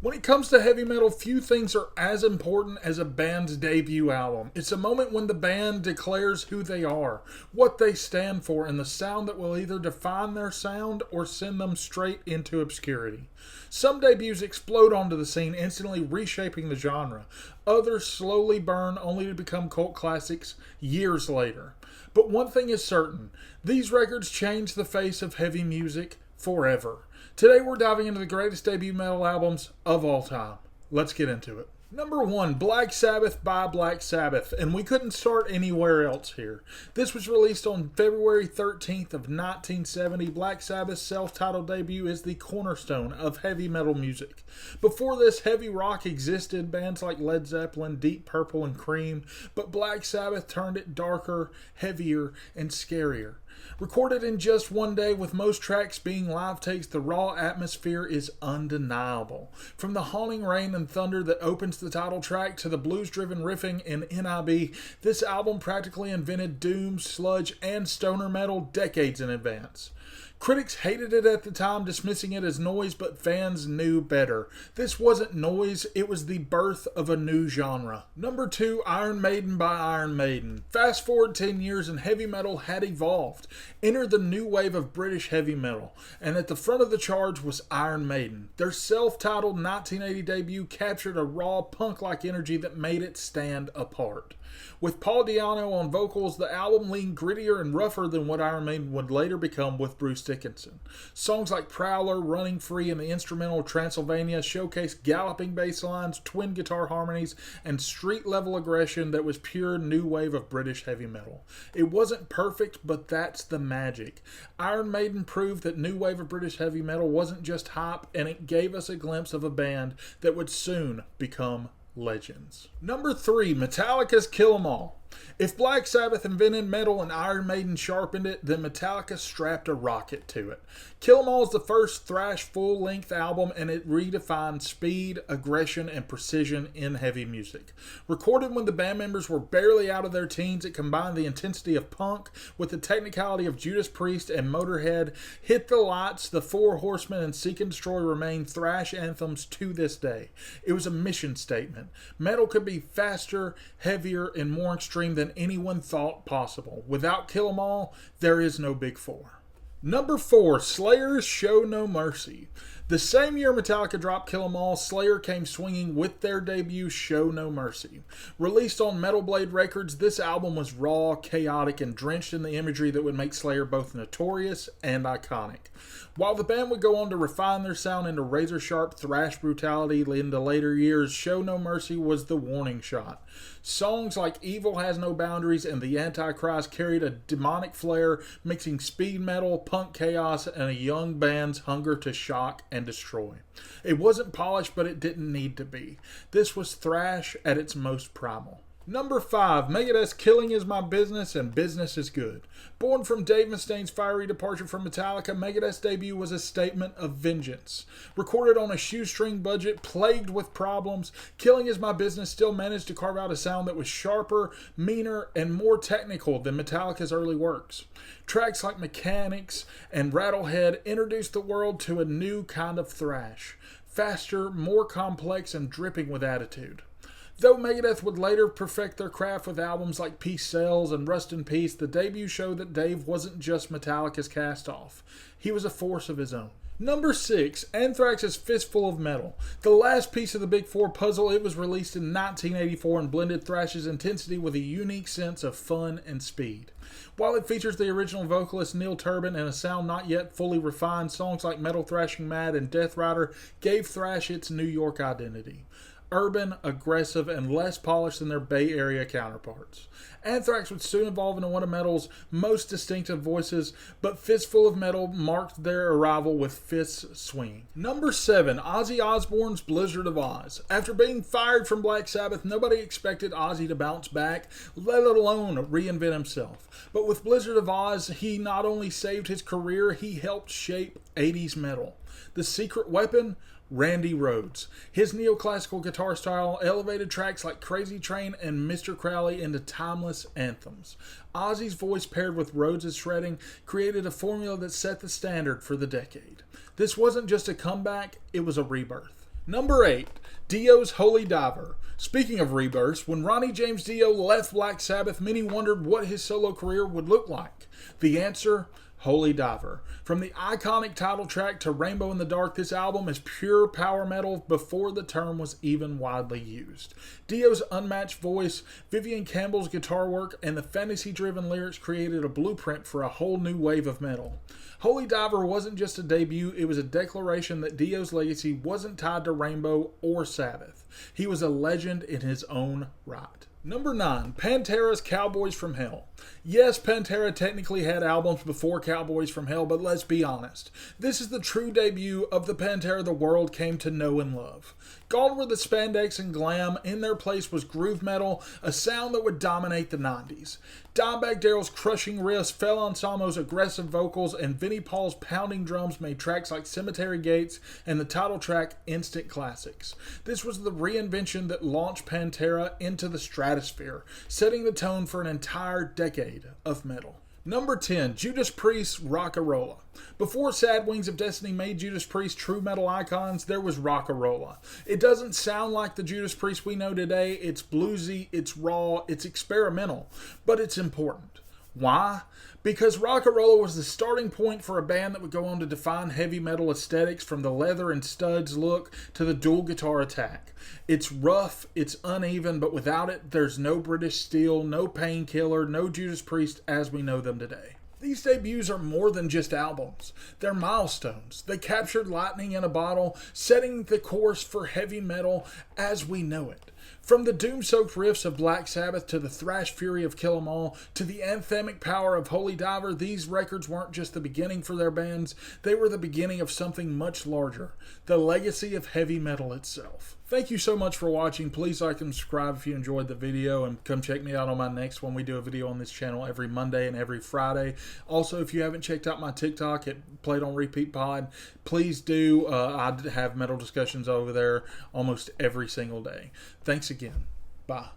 When it comes to heavy metal, few things are as important as a band's debut album. It's a moment when the band declares who they are, what they stand for, and the sound that will either define their sound or send them straight into obscurity. Some debuts explode onto the scene, instantly reshaping the genre. Others slowly burn, only to become cult classics years later. But one thing is certain, these records change the face of heavy music forever. Today we're diving into the greatest debut metal albums of all time. Let's get into it. Number 1, Black Sabbath by Black Sabbath, and we couldn't start anywhere else here. This was released on February 13th of 1970. Black Sabbath's self-titled debut is the cornerstone of heavy metal music. Before this, heavy rock existed, bands like Led Zeppelin, Deep Purple, and Cream, but Black Sabbath turned it darker, heavier, and scarier. Recorded in just one day, with most tracks being live takes, the raw atmosphere is undeniable. From the haunting rain and thunder that opens the title track to the blues-driven riffing in NIB, this album practically invented doom, sludge, and stoner metal decades in advance. Critics hated it at the time, dismissing it as noise, but fans knew better. This wasn't noise, it was the birth of a new genre. Number 2, Iron Maiden by Iron Maiden. Fast forward 10 years and heavy metal had evolved. Entered the new wave of British heavy metal, and at the front of the charge was Iron Maiden. Their self-titled 1980 debut captured a raw punk-like energy that made it stand apart. With Paul Di'Anno on vocals, the album leaned grittier and rougher than what Iron Maiden would later become with Bruce Dickinson. Songs like Prowler, Running Free, and the instrumental Transylvania showcased galloping bass lines, twin guitar harmonies, and street-level aggression that was pure new wave of British heavy metal. It wasn't perfect, but that's the magic. Iron Maiden proved that new wave of British heavy metal wasn't just hype, and it gave us a glimpse of a band that would soon become legends. Number 3, Metallica's Kill 'Em All. If Black Sabbath invented metal and Iron Maiden sharpened it, then Metallica strapped a rocket to it. Kill 'Em All is the first thrash full-length album, and it redefined speed, aggression, and precision in heavy music. Recorded when the band members were barely out of their teens, it combined the intensity of punk with the technicality of Judas Priest and Motorhead. Hit the Lights, The Four Horsemen, and Seek and Destroy remain thrash anthems to this day. It was a mission statement. Metal could be faster, heavier, and more extreme than anyone thought possible. Without Kill 'Em All, there is no Big Four. Number 4, Slayer's Show No Mercy. The same year Metallica dropped Kill 'Em All, Slayer came swinging with their debut Show No Mercy. Released on Metal Blade Records, this album was raw, chaotic, and drenched in the imagery that would make Slayer both notorious and iconic. While the band would go on to refine their sound into razor-sharp thrash brutality in the later years, Show No Mercy was the warning shot. Songs like Evil Has No Boundaries and The Antichrist carried a demonic flair, mixing speed metal, punk chaos, and a young band's hunger to shock and destroy. It wasn't polished, but it didn't need to be. This was thrash at its most primal. Number 5, Megadeth's Killing Is My Business and Business Is Good. Born from Dave Mustaine's fiery departure from Metallica, Megadeth's debut was a statement of vengeance. Recorded on a shoestring budget, plagued with problems, Killing Is My Business still managed to carve out a sound that was sharper, meaner, and more technical than Metallica's early works. Tracks like Mechanics and Rattlehead introduced the world to a new kind of thrash. Faster, more complex, and dripping with attitude. Though Megadeth would later perfect their craft with albums like Peace Sells and Rust in Peace, the debut showed that Dave wasn't just Metallica's cast-off. He was a force of his own. Number 6, Anthrax's Fistful of Metal. The last piece of the Big Four puzzle, it was released in 1984 and blended thrash's intensity with a unique sense of fun and speed. While it features the original vocalist Neil Turbin and a sound not yet fully refined, songs like Metal Thrashing Mad and Death Rider gave thrash its New York identity. Urban, aggressive, and less polished than their Bay Area counterparts. Anthrax would soon evolve into one of metal's most distinctive voices, but Fistful of Metal marked their arrival with fists swinging. Number 7, Ozzy Osbourne's Blizzard of Oz. After being fired from Black Sabbath, nobody expected Ozzy to bounce back, let alone reinvent himself. But with Blizzard of Oz, he not only saved his career, he helped shape 80s metal. The secret weapon? Randy Rhoads. His neoclassical guitar style elevated tracks like Crazy Train and Mr. Crowley into timeless anthems. Ozzy's voice paired with Rhoads' shredding created a formula that set the standard for the decade. This wasn't just a comeback, it was a rebirth. Number 8, Dio's Holy Diver. Speaking of rebirths, when Ronnie James Dio left Black Sabbath, many wondered what his solo career would look like. The answer: Holy Diver. From the iconic title track to Rainbow in the Dark, this album is pure power metal before the term was even widely used. Dio's unmatched voice, Vivian Campbell's guitar work, and the fantasy-driven lyrics created a blueprint for a whole new wave of metal. Holy Diver wasn't just a debut, it was a declaration that Dio's legacy wasn't tied to Rainbow or Sabbath. He was a legend in his own right. Number 9, Pantera's Cowboys from Hell. Yes, Pantera technically had albums before Cowboys from Hell, but let's be honest. This is the true debut of the Pantera the world came to know and love. Gone were the spandex and glam, in their place was groove metal, a sound that would dominate the 90s. Dimebag Darrell's crushing riffs, Phil Anselmo's aggressive vocals, and Vinnie Paul's pounding drums made tracks like Cemetery Gates and the title track instant classics. This was the reinvention that launched Pantera into the stratosphere, setting the tone for an entire decade of metal. Number 10, Judas Priest's Rock-A-Rolla. Before Sad Wings of Destiny made Judas Priest true metal icons, there was Rock-A-Rolla. It doesn't sound like the Judas Priest we know today. It's bluesy, it's raw, it's experimental, but it's important. Why? Because Rock-A-Rolla was the starting point for a band that would go on to define heavy metal aesthetics, from the leather and studs look to the dual guitar attack. It's rough, it's uneven, but without it, there's no British Steel, no Painkiller, no Judas Priest as we know them today. These debuts are more than just albums. They're milestones. They captured lightning in a bottle, setting the course for heavy metal as we know it. From the doom-soaked riffs of Black Sabbath to the thrash fury of Kill 'Em All to the anthemic power of Holy Diver, these records weren't just the beginning for their bands, they were the beginning of something much larger, the legacy of heavy metal itself. Thank you so much for watching. Please like and subscribe if you enjoyed the video, and come check me out on my next one. We do a video on this channel every Monday and every Friday. Also, if you haven't checked out my TikTok at Played on Repeat Pod, please do. I have metal discussions over there almost every single day. Thanks again. Bye.